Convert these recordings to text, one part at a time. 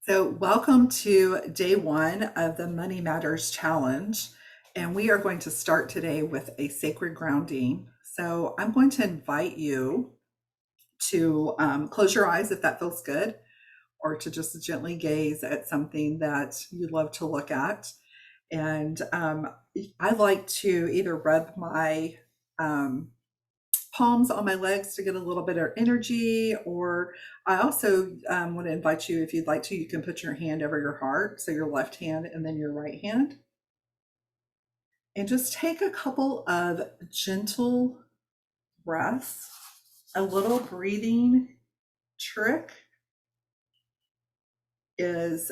So, welcome to day one of the Money Matters Challenge. And we are going to start today with a sacred grounding. So, I'm going to invite you to close your eyes if that feels good, or to just gently gaze at something that you love to look at. And I like to either rub my um, palms on my legs to get a little bit of energy. Or I also want to invite you, if you'd like to, you can put your hand over your heart. So your left hand and then your right hand. And just take a couple of gentle breaths. A little breathing trick is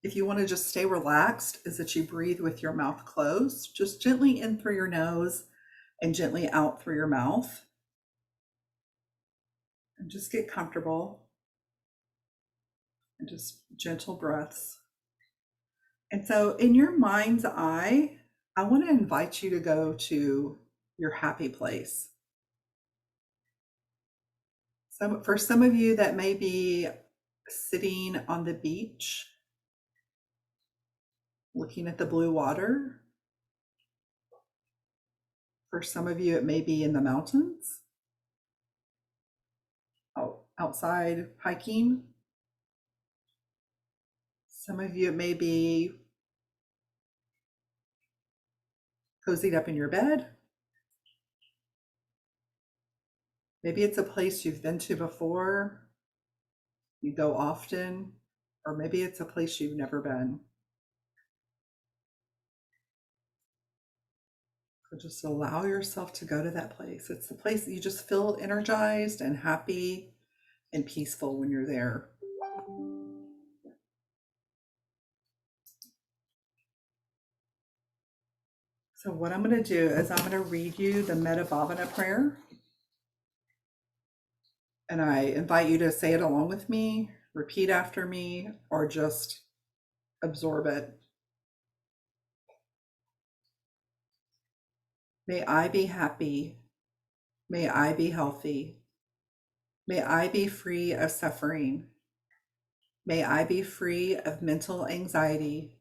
if you want to just stay relaxed, is that you breathe with your mouth closed, just gently in through your nose and gently out through your mouth. And just get comfortable and just gentle breaths. And so, in your mind's eye, I want to invite you to go to your happy place. So, for some of you, that may be sitting on the beach, looking at the blue water. For some of you, it may be in the mountains, outside hiking. Some of you, it may be cozied up in your bed. Maybe it's a place you've been to before, you go often, or maybe it's a place you've never been. So just allow yourself to go to that place. It's the place that you just feel energized and happy and peaceful when you're there. So what I'm going to do is I'm going to read you the Metta Bhavana prayer. And I invite you to say it along with me, repeat after me, or just absorb it. May I be happy. May I be healthy. May I be free of suffering. May I be free of mental anxiety.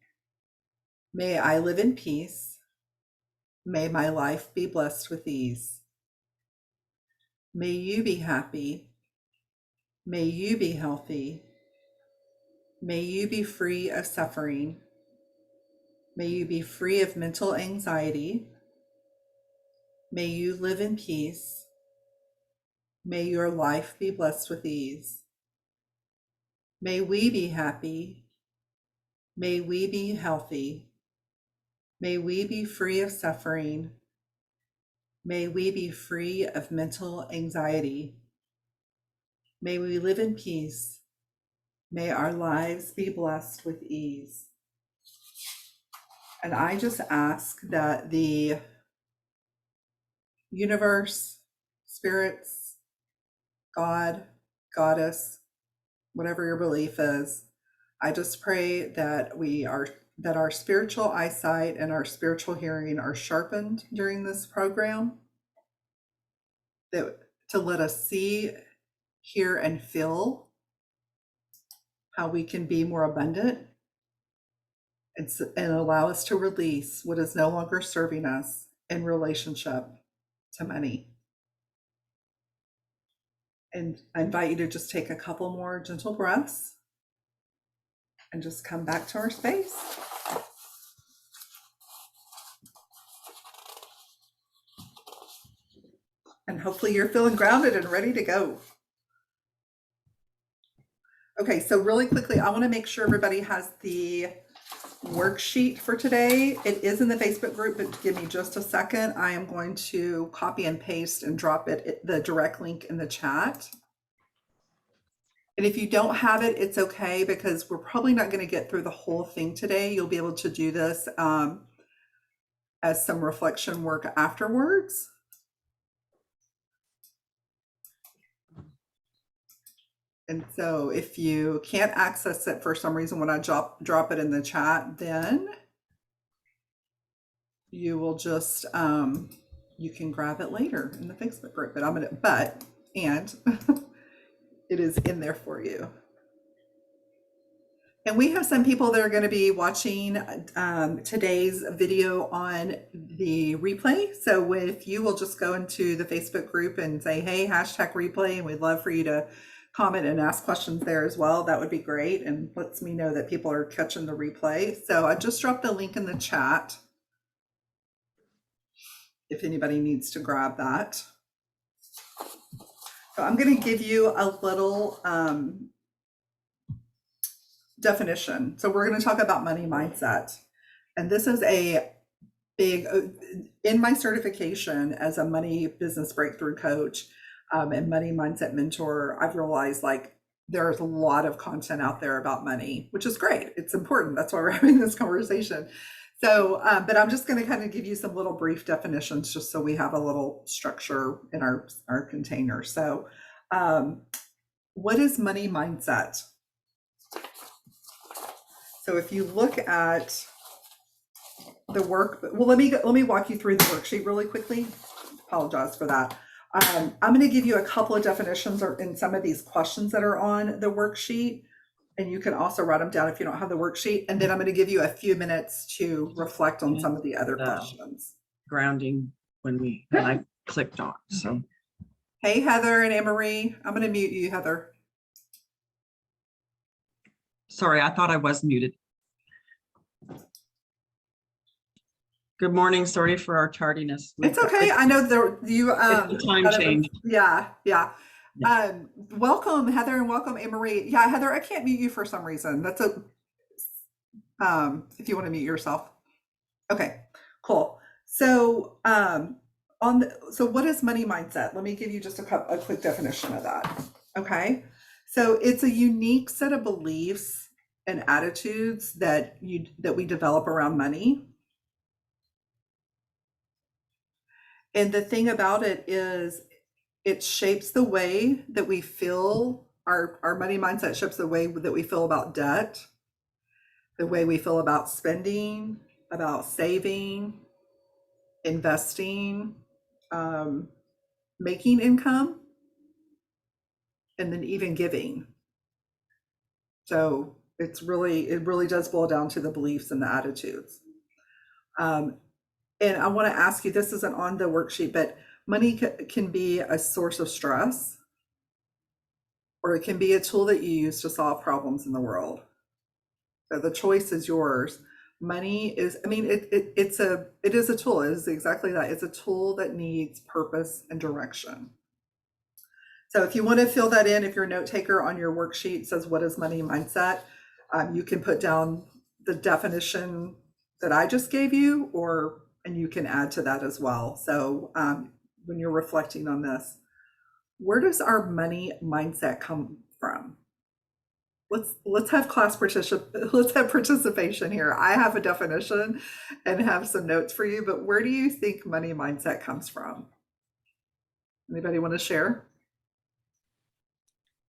May I live in peace. May my life be blessed with ease. May you be happy. May you be healthy. May you be free of suffering. May you be free of mental anxiety. May you live in peace. May your life be blessed with ease. May we be happy. May we be healthy. May we be free of suffering. May we be free of mental anxiety. May we live in peace. May our lives be blessed with ease. And I just ask that the universe, spirits, God, goddess, whatever your belief is, I just pray that that our spiritual eyesight and our spiritual hearing are sharpened during this program, that to let us see, hear, and feel how we can be more abundant, and allow us to release what is no longer serving us in relationship to money. And I invite you to just take a couple more gentle breaths and just come back to our space. And hopefully you're feeling grounded and ready to go. Okay, so really quickly, I want to make sure everybody has the worksheet for today. It is in the Facebook group, but give me just a second. I am going to copy and paste and drop the direct link in the chat. And if you don't have it, it's okay, because we're probably not going to get through the whole thing today. You'll be able to do this as some reflection work afterwards. And so if you can't access it for some reason when I drop it in the chat, then you will just, you can grab it later in the Facebook group. But it is in there for you. And we have some people that are going to be watching today's video on the replay. So if you will just go into the Facebook group and say, hey, hashtag replay, and we'd love for you to comment and ask questions there as well, that would be great. And lets me know that people are catching the replay. So I just dropped a link in the chat if anybody needs to grab that. So I'm going to give you a little definition. So we're going to talk about money mindset. And this is a big, in my certification as a money business breakthrough coach and money mindset mentor, I've realized like there's a lot of content out there about money, which is great. It's important. That's why we're having this conversation. So, but I'm just going to kind of give you some little brief definitions just so we have a little structure in our container. So, what is money mindset? So if you look at the work, well, let me walk you through the worksheet really quickly. Apologize for that. I'm going to give you a couple of definitions or in some of these questions that are on the worksheet, and you can also write them down if you don't have the worksheet. And then I'm going to give you a few minutes to reflect on some of the other questions. Grounding when I clicked on. So, hey Heather and Anne-Marie, I'm going to mute you, Heather. Sorry, I thought I was muted. Good morning. Sorry for our tardiness. It's okay. I know you time change. Yeah. Welcome, Heather, and welcome, Anne-Marie. Yeah, Heather, I can't mute you for some reason. That's if you want to mute yourself. Okay, cool. So so what is money mindset? Let me give you just a quick definition of that. Okay. So it's a unique set of beliefs and attitudes that we develop around money. And the thing about it is it shapes the way that we feel. Our money mindset shapes the way that we feel about debt, the way we feel about spending, about saving, investing, making income, and then even giving. So it really does boil down to the beliefs and the attitudes. And I want to ask you, this isn't on the worksheet, but money can be a source of stress, or it can be a tool that you use to solve problems in the world. So the choice is yours. Money is, it is a tool. It is exactly that. It's a tool that needs purpose and direction. So if you want to fill that in, if you're a note taker on your worksheet says, what is money mindset? You can put down the definition that I just gave you, and you can add to that as well. So when you're reflecting on this, where does our money mindset come from? Let's have participation here. I have a definition and have some notes for you, but where do you think money mindset comes from? Anybody want to share?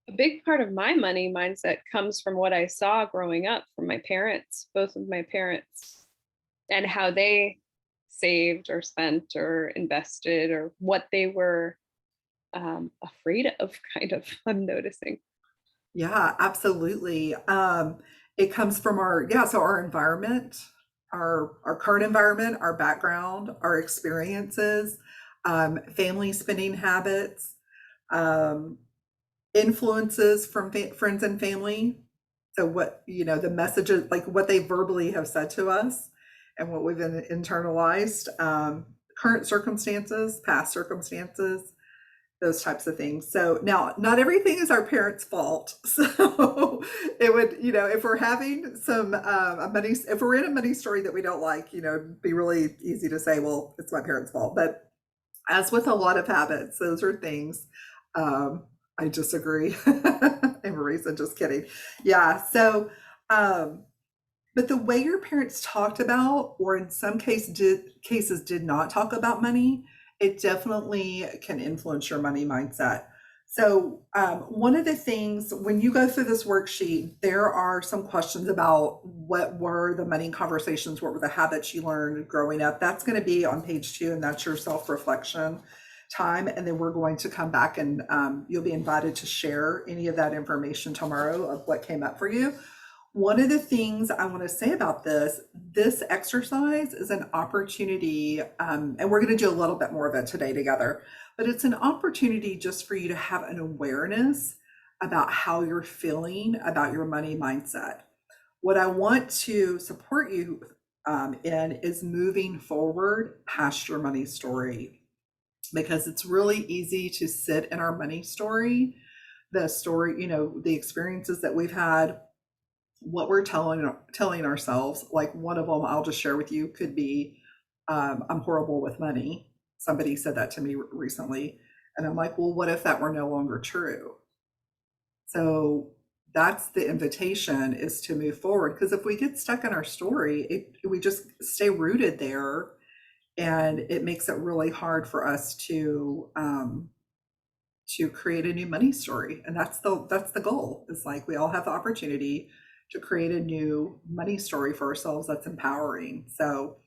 A big part of my money mindset comes from what I saw growing up from my parents, both of my parents, and how they saved or spent or invested, or what they were afraid of, kind of, I'm noticing. Yeah, absolutely. It comes from our environment, our current environment, our background, our experiences, family spending habits, influences from friends and family. So what, the messages, like what they verbally have said to us and what we've internalized, current circumstances, past circumstances, those types of things. So now, not everything is our parents' fault. So it would, if we're having some if we're in a money story that we don't like, it'd be really easy to say, well, it's my parents' fault. But as with a lot of habits, those are things. I disagree. And Marisa, just kidding. Yeah. So, but the way your parents talked about, or in some cases did not talk about money, it definitely can influence your money mindset. So one of the things, when you go through this worksheet, there are some questions about what were the money conversations, what were the habits you learned growing up. That's going to be on page 2, and that's your self-reflection time. And then we're going to come back and you'll be invited to share any of that information tomorrow of what came up for you. One of the things I want to say about this exercise is an opportunity, and we're going to do a little bit more of it today together, but it's an opportunity just for you to have an awareness about how you're feeling about your money mindset. What I want to support you in is moving forward past your money story, because it's really easy to sit in our money story, the story, the experiences that we've had, what we're telling ourselves. Like, one of them I'll just share with you could be, I'm horrible with money. Somebody said that to me recently, and I'm like, well, what if that were no longer true? So that's the invitation, is to move forward, because if we get stuck in our story, we just stay rooted there, and it makes it really hard for us to create a new money story. And that's the goal. Is like, we all have the opportunity to create a new money story for ourselves that's empowering. So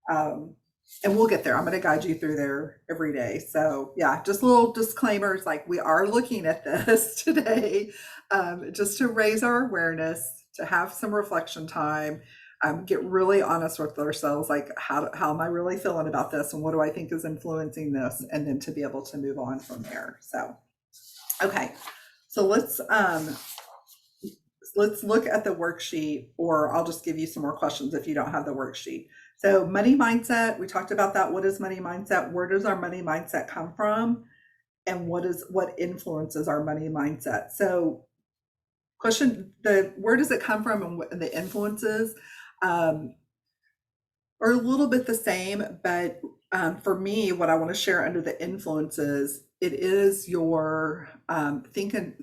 and we'll get there. I'm going to guide you through there every day. So yeah, just little disclaimers, like, we are looking at this today, just to raise our awareness, to have some reflection time, get really honest with ourselves, like, how am I really feeling about this, and what do I think is influencing this, and then to be able to move on from there. So, okay, so let's look at the worksheet, or I'll just give you some more questions if you don't have the worksheet. So money mindset, we talked about that. What is money mindset? Where does our money mindset come from? And what influences our money mindset? So where does it come from, and what the influences are a little bit the same, but for me, what I want to share under the influences, it is your thinking.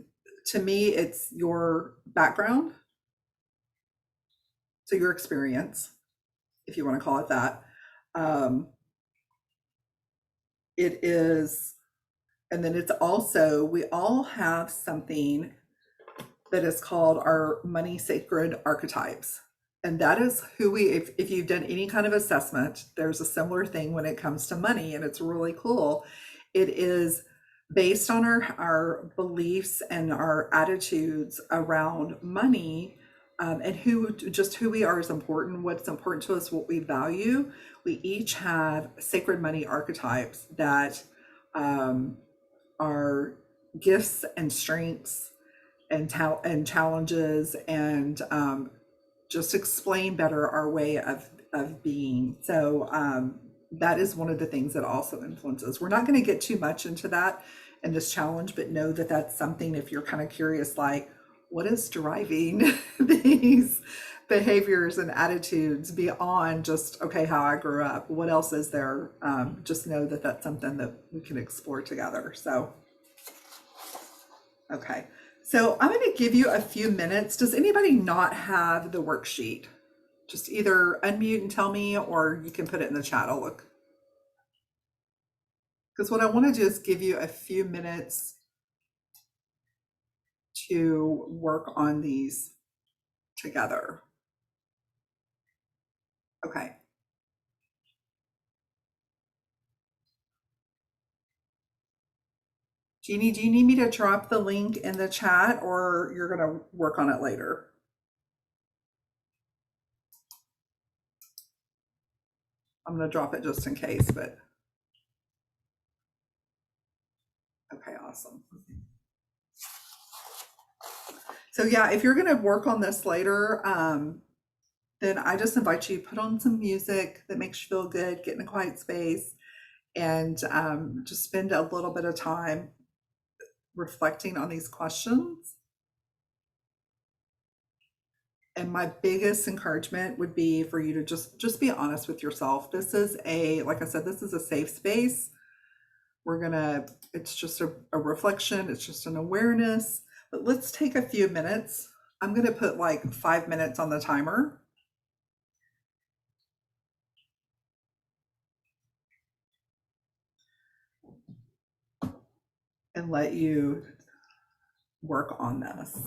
To me, it's your background, so your experience, if you want to call it that. It is, and then it's also, we all have something that is called our money sacred archetypes. And that is who if you've done any kind of assessment, there's a similar thing when it comes to money, and it's really cool. It is based on our beliefs and our attitudes around money, and who we are is important, what's important to us, what we value. We each have sacred money archetypes that are gifts and strengths and challenges, and just explain better our way of being. So that is one of the things that also influences. We're not going to get too much into that in this challenge, but know that that's something, if you're kind of curious, like, what is driving these behaviors and attitudes beyond just, okay, how I grew up, what else is there? Just know that that's something that we can explore together. So, okay. So I'm going to give you a few minutes. Does anybody not have the worksheet? Just either unmute and tell me, or you can put it in the chat. I'll look. Because what I want to do is give you a few minutes to work on these together. Okay. Jeannie, do you need me to drop the link in the chat, or you're going to work on it later? I'm going to drop it just in case, but okay, awesome. So yeah, if you're going to work on this later, then I just invite you to put on some music that makes you feel good, get in a quiet space, and just spend a little bit of time reflecting on these questions. And my biggest encouragement would be for you to just be honest with yourself. This is like I said, this is a safe space. It's just a reflection, it's just an awareness, but let's take a few minutes. I'm gonna put like 5 minutes on the timer. And let you work on this.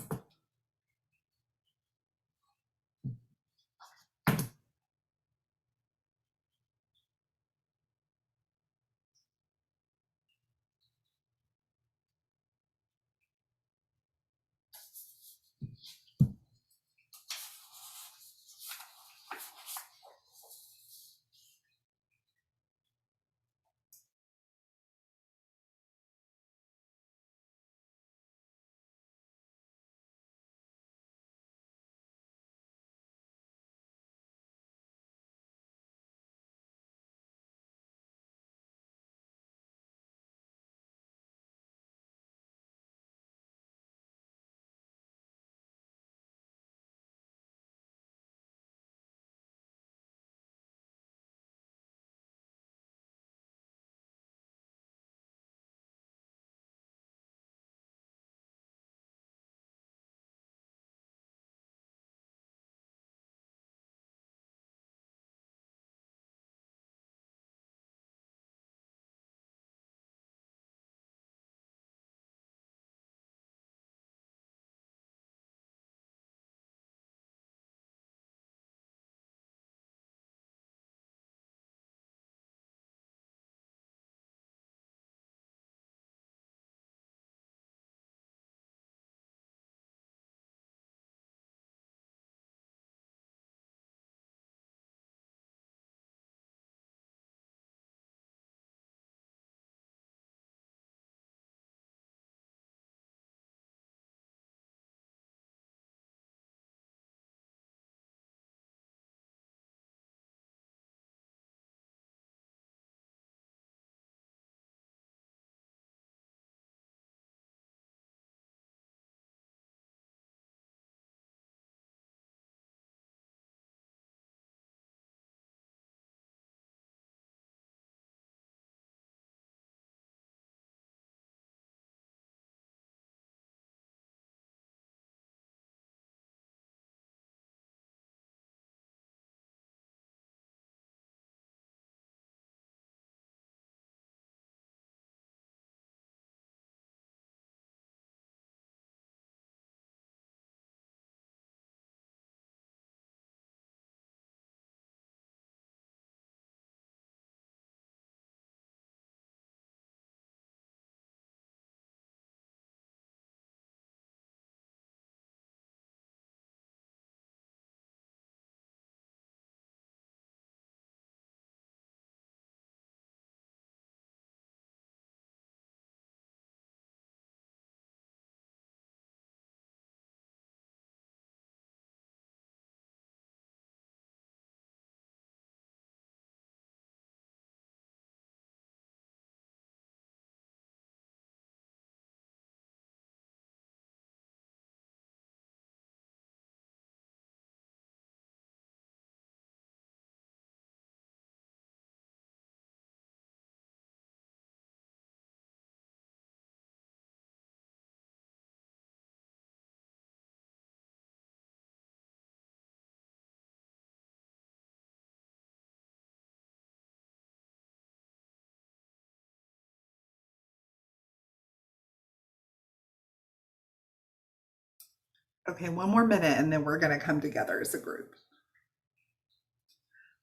Okay, one more minute and then we're going to come together as a group.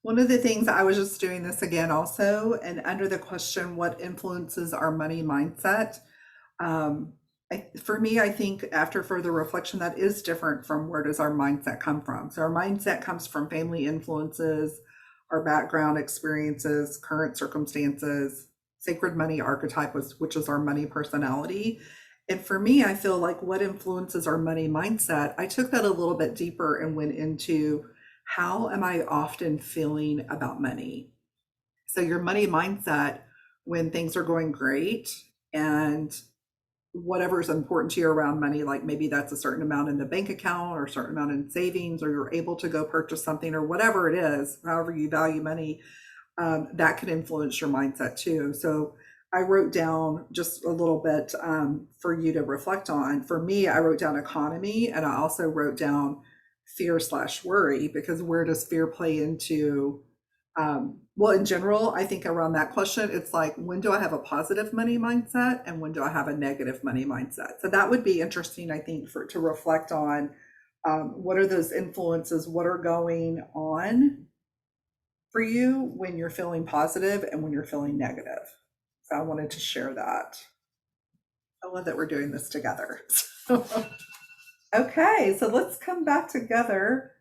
One of the things I was just doing this again also, and under the question, what influences our money mindset? Um, for me, I think after further reflection, that is different from where does our mindset come from. So our mindset comes from family influences, our background experiences, current circumstances, sacred money archetype, which is our money personality. And for me, I feel like what influences our money mindset, I took that a little bit deeper and went into how am I often feeling about money? So your money mindset when things are going great and whatever is important to you around money, like maybe that's a certain amount in the bank account or a certain amount in savings, or you're able to go purchase something or whatever it is, however you value money, that could influence your mindset too. So I wrote down just a little bit for you to reflect on. For me, I wrote down economy, and I also wrote down fear/worry, because where does fear play into well, in general, I think around that question, it's like, when do I have a positive money mindset and when do I have a negative money mindset? So that would be interesting, I think, for to reflect on what are those influences, what are going on for you when you're feeling positive and when you're feeling negative. So I wanted to share that. I love that we're doing this together. Okay, so let's come back together.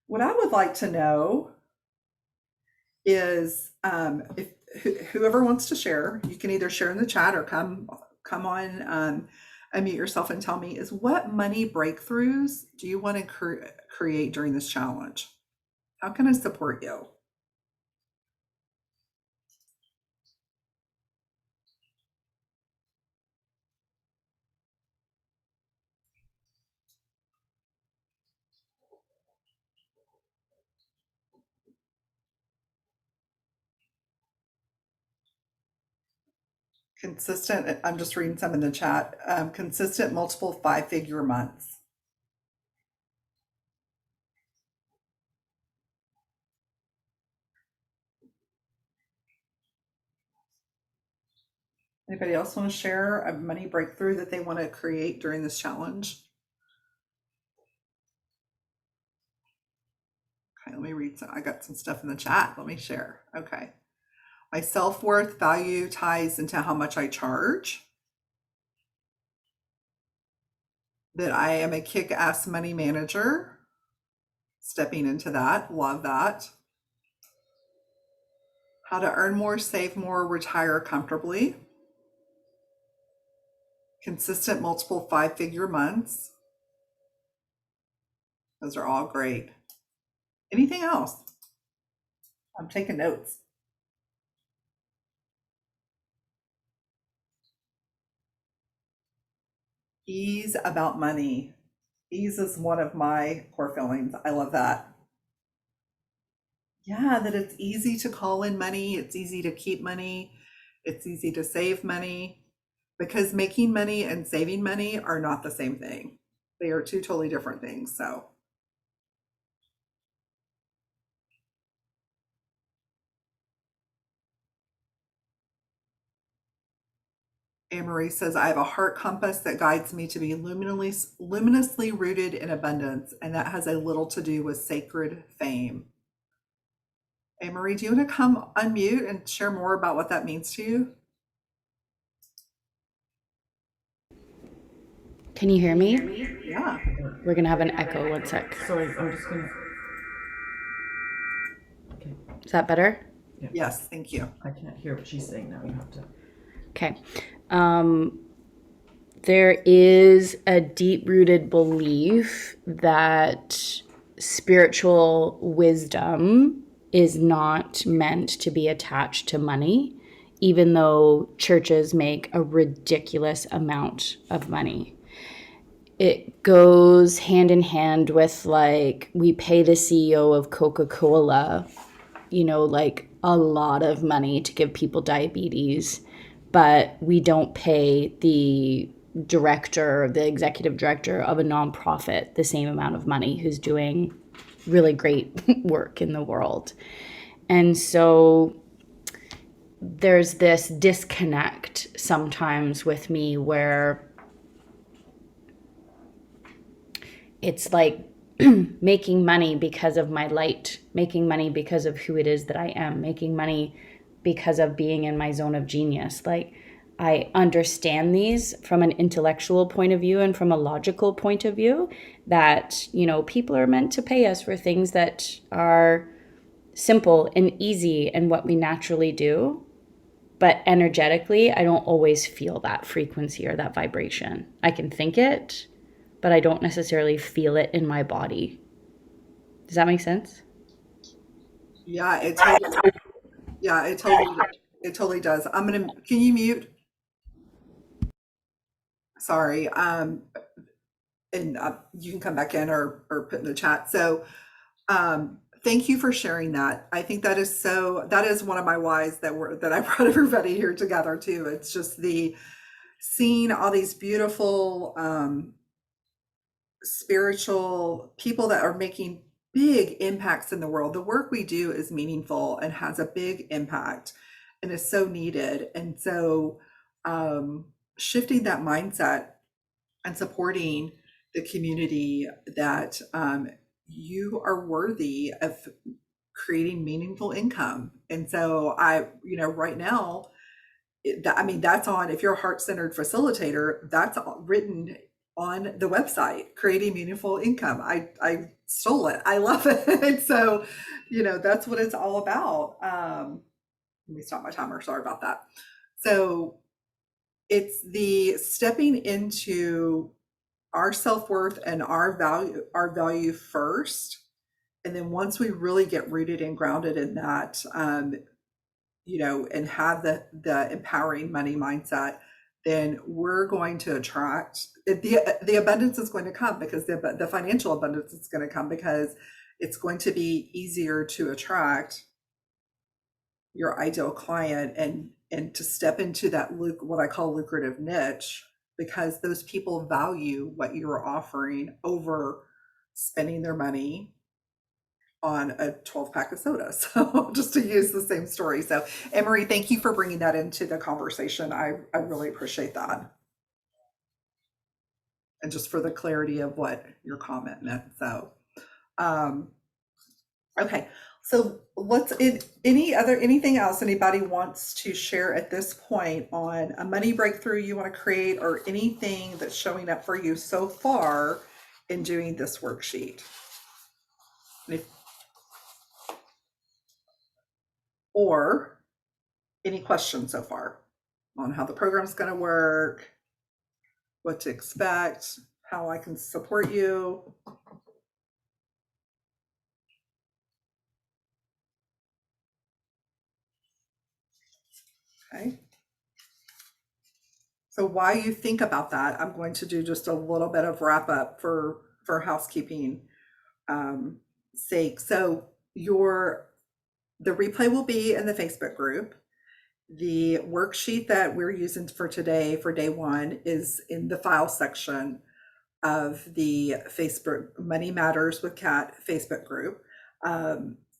What I would like to know is if whoever wants to share, you can either share in the chat or come on, unmute yourself and tell me, is what money breakthroughs do you want to create during this challenge? How can I support you? Consistent, I'm just reading some in the chat, consistent multiple 5-figure months. Anybody else want to share a money breakthrough that they want to create during this challenge? Okay, let me read some. I got some stuff in the chat. Let me share. Okay. My self-worth value ties into how much I charge. That I am a kick-ass money manager. Stepping into that. Love that. How to earn more, save more, retire comfortably. Consistent multiple 5-figure months. Those are all great. Anything else? I'm taking notes. Ease about money. Ease is one of my core feelings. I love that. Yeah, that it's easy to call in money. It's easy to keep money. It's easy to save money, because making money and saving money are not the same thing. They are two totally different things. So Anne Marie says, I have a heart compass that guides me to be luminously rooted in abundance, and that has a little to do with sacred fame. Anne Marie, do you want to come unmute and share more about what that means to you? Can you hear me? Yeah. We're going to have an echo. 1 sec. Sorry, I'm just gonna. Okay, Is that better? Yes, thank you. I can't hear what she's saying now. You have to. Okay. There is a deep-rooted belief that spiritual wisdom is not meant to be attached to money, even though churches make a ridiculous amount of money. It goes hand in hand with, like, we pay the CEO of Coca-Cola, like a lot of money to give people diabetes, but we don't pay the executive director of a nonprofit the same amount of money who's doing really great work in the world. And so there's this disconnect sometimes with me where it's like making money because of my light, making money because of who it is that I am, making money because of being in my zone of genius. Like, I understand these from an intellectual point of view and from a logical point of view, that, you know, people are meant to pay us for things that are simple and easy and what we naturally do. But energetically, I don't always feel that frequency or that vibration. I can think it, but I don't necessarily feel it in my body. Does that make sense? Yeah, it totally does. Can you mute? Sorry. And you can come back in or put in the chat. So, thank you for sharing that. I think that is one of my whys that I brought everybody here together too. It's just seeing all these beautiful, spiritual people that are making big impacts in the world. The work we do is meaningful and has a big impact and is so needed. And so, shifting that mindset and supporting the community that, you are worthy of creating meaningful income. And so right now, that's on, if you're a heart-centered facilitator, that's written on the website, creating meaningful income. I stole it. I love it. And so, that's what it's all about. Let me stop my timer. Sorry about that. So it's the stepping into our self-worth and our value first. And then once we really get rooted and grounded in that, and have the empowering money mindset, then we're going to attract the abundance is going to come, because the financial abundance is going to come, because it's going to be easier to attract your ideal client and to step into that what I call lucrative niche, because those people value what you're offering over spending their money on a 12-pack of soda. So just to use the same story. So Emery, thank you for bringing that into the conversation. I really appreciate that. And just for the clarity of what your comment meant. So, okay. So anything else anybody wants to share at this point on a money breakthrough you want to create, or anything that's showing up for you so far in doing this worksheet? Or any questions so far on how the program's going to work, what to expect, how I can support you? Okay. So while you think about that, I'm going to do just a little bit of wrap up for housekeeping sake. So the replay will be in the Facebook group. The worksheet that we're using for today for day one is in the file section of the Facebook Money Matters with Kat Facebook group.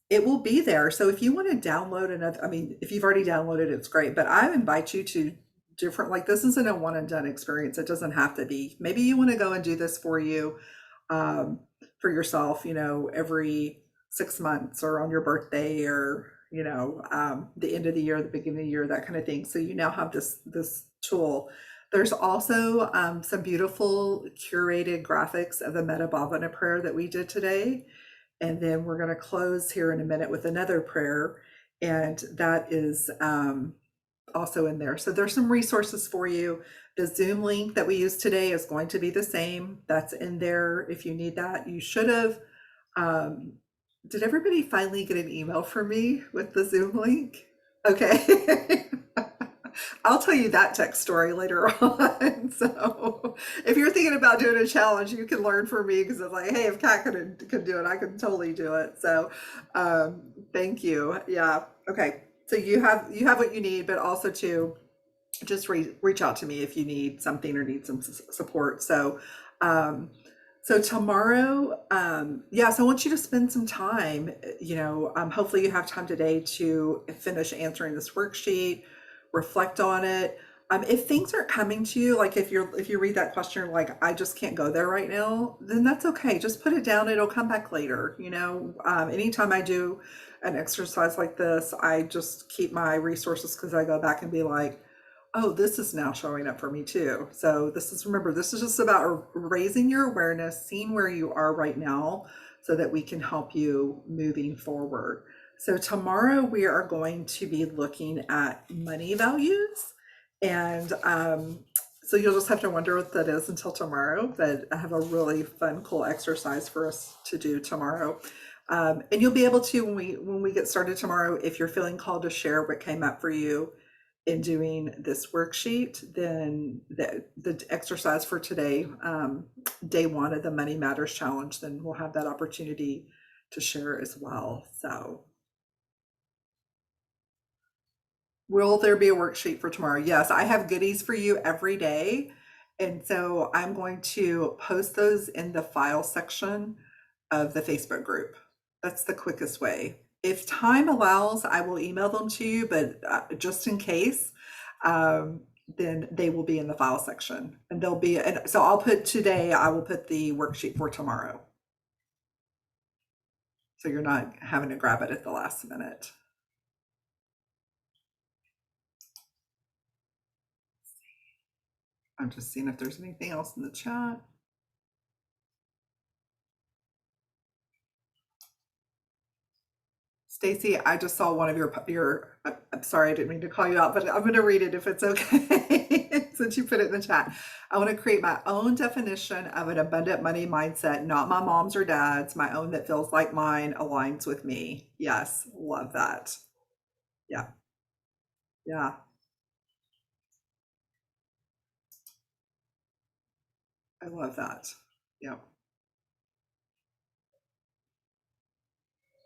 It will be there. So if you want to download if you've already downloaded, it's great, but I invite you to this isn't a one and done experience. It doesn't have to be. Maybe you want to go and do this for you, for yourself, every 6 months, or on your birthday, or, the end of the year, the beginning of the year, that kind of thing. So you now have this tool. There's also some beautiful curated graphics of the Metta Bhavana prayer that we did today. And then we're going to close here in a minute with another prayer. And that is also in there. So there's some resources for you. The Zoom link that we used today is going to be the same. That's in there if you need that. You should have. Did everybody finally get an email from me with the Zoom link? Okay. I'll tell you that tech story later on. So if you're thinking about doing a challenge, you can learn from me, because it's like, hey, if Kat can do it, I can totally do it. So thank you. Yeah. Okay. So you have what you need, but also to just reach out to me if you need something or need some support. So so tomorrow, so I want you to spend some time, hopefully you have time today to finish answering this worksheet, reflect on it. If things aren't coming to you, like if you read that question, you're like, I just can't go there right now, then that's okay. Just put it down. It'll come back later. Anytime I do an exercise like this, I just keep my resources because I go back and be like, oh, this is now showing up for me too. So remember, this is just about raising your awareness, seeing where you are right now so that we can help you moving forward. So tomorrow we are going to be looking at money values. And so you'll just have to wonder what that is until tomorrow. But I have a really fun, cool exercise for us to do tomorrow. And you'll be able to, when we get started tomorrow, if you're feeling called to share what came up for you in doing this worksheet, then the exercise for today, day one of the Money Matters Challenge, then we'll have that opportunity to share as well. So will there be a worksheet for tomorrow? Yes, I have goodies for you every day. And so I'm going to post those in the file section of the Facebook group. That's the quickest way. If time allows, I will email them to you, but just in case, then they will be in the file section. And so I will put the worksheet for tomorrow. So you're not having to grab it at the last minute. I'm just seeing if there's anything else in the chat. Stacy, I just saw one of your, I'm sorry, I didn't mean to call you out, but I'm going to read it if it's okay, since you put it in the chat. I want to create my own definition of an abundant money mindset, not my mom's or dad's, my own that feels like mine, aligns with me. Yes, love that. Yeah. Yeah. I love that. Yeah.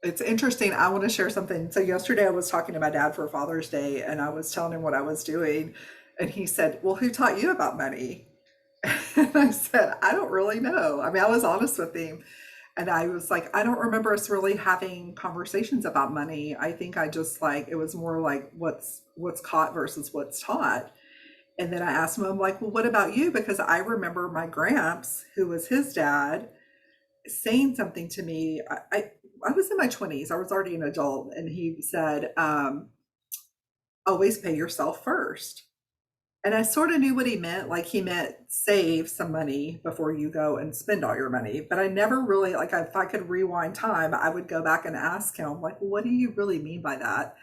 It's interesting. I want to share something. So yesterday I was talking to my dad for Father's Day and I was telling him what I was doing. And he said, well, who taught you about money? And I said, I don't really know. I mean, I was honest with him. And I was like, I don't remember us really having conversations about money. I think I just it was more like what's caught versus what's taught. And then I asked him, I'm like, well, what about you? Because I remember my gramps, who was his dad, saying something to me. I was in my 20s. I was already an adult. And he said, always pay yourself first. And I sort of knew what he meant. Like he meant save some money before you go and spend all your money. But I never really, if I could rewind time, I would go back and ask him, like, what do you really mean by that?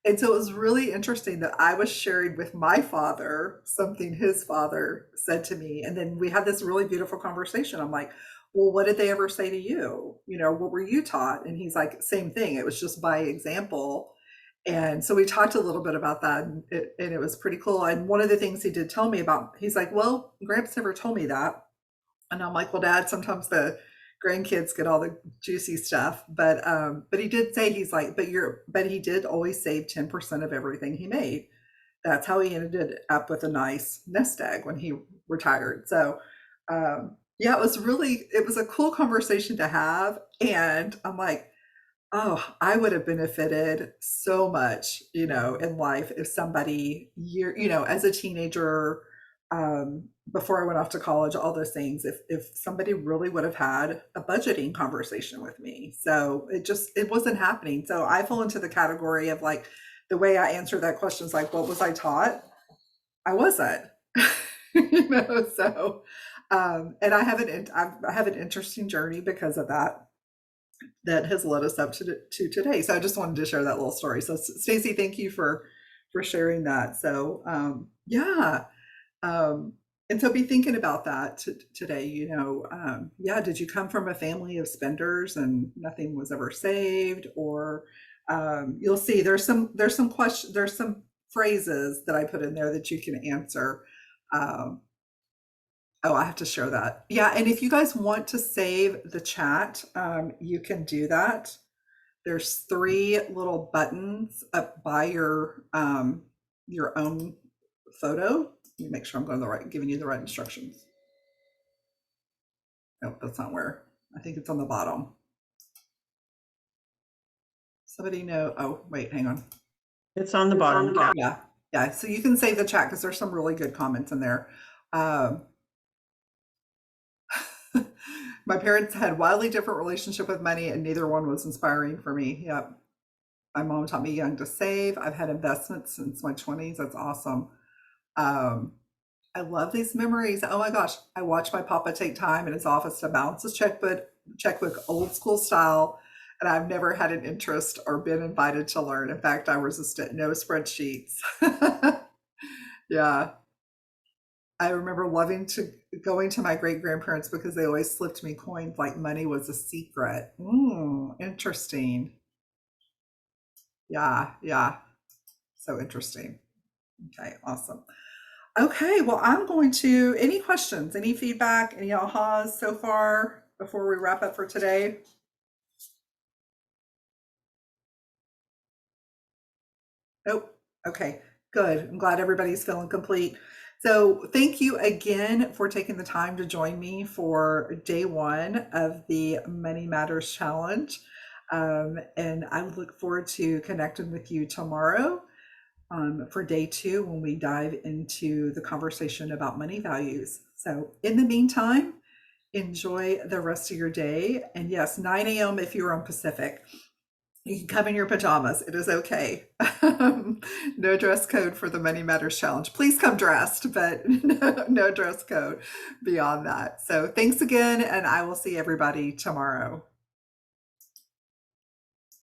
And so it was really interesting that I was sharing with my father something his father said to me. And then we had this really beautiful conversation. I'm like, well, what did they ever say to you? What were you taught? And he's like, same thing. It was just by example. And so we talked a little bit about that, and it was pretty cool. And one of the things he did tell me about, he's like, well, Gramps never told me that. And I'm like, well, Dad, sometimes the grandkids get all the juicy stuff. But he did say, he's like, but he did always save 10% of everything he made. That's how he ended up with a nice nest egg when he retired. So yeah, it was a cool conversation to have. And I'm like, oh, I would have benefited so much, in life if somebody, as a teenager, before I went off to college, all those things, if somebody really would have had a budgeting conversation with me. So it wasn't happening. So I fall into the category of the way I answer that question is what was I taught? I wasn't, so, and I have an interesting journey because of that has led us up to today. So I just wanted to share that little story. So Stacey, thank you for sharing that. So yeah. And so be thinking about that today, yeah, did you come from a family of spenders and nothing was ever saved? Or you'll see there's some questions, there's some phrases that I put in there that you can answer. Oh, I have to share that. Yeah, and if you guys want to save the chat, you can do that. There's 3 little buttons up by your own photo. Let me make sure I'm giving you the right instructions. Nope, that's not where. I think it's on the bottom. Somebody know? Oh, wait, hang on. It's on the bottom. Yeah, Yeah, so you can save the chat because there's some really good comments in there. Um, my parents had wildly different relationship with money, and neither one was inspiring for me. Yep. My mom taught me young to save. I've had investments since my 20s. That's awesome. Um, I love these memories. Oh my gosh. I watched my papa take time in his office to balance his checkbook old school style. And I've never had an interest or been invited to learn. In fact, I resisted no spreadsheets. Yeah. I remember loving to going to my great grandparents because they always slipped me coins like money was a secret. Interesting. Yeah, yeah. So interesting. Okay, awesome. Okay, well, I'm going to, any questions, any feedback, any ahas so far before we wrap up for today? Nope. Okay, good. I'm glad everybody's feeling complete. So thank you again for taking the time to join me for day one of the Money Matters Challenge. And I look forward to connecting with you tomorrow for day two when we dive into the conversation about money values. So in the meantime, enjoy the rest of your day. And yes, 9 a.m. if you're on Pacific. You can come in your pajamas. It is okay. No dress code for the Money Matters Challenge. Please come dressed, but no dress code beyond that. So thanks again, and I will see everybody tomorrow.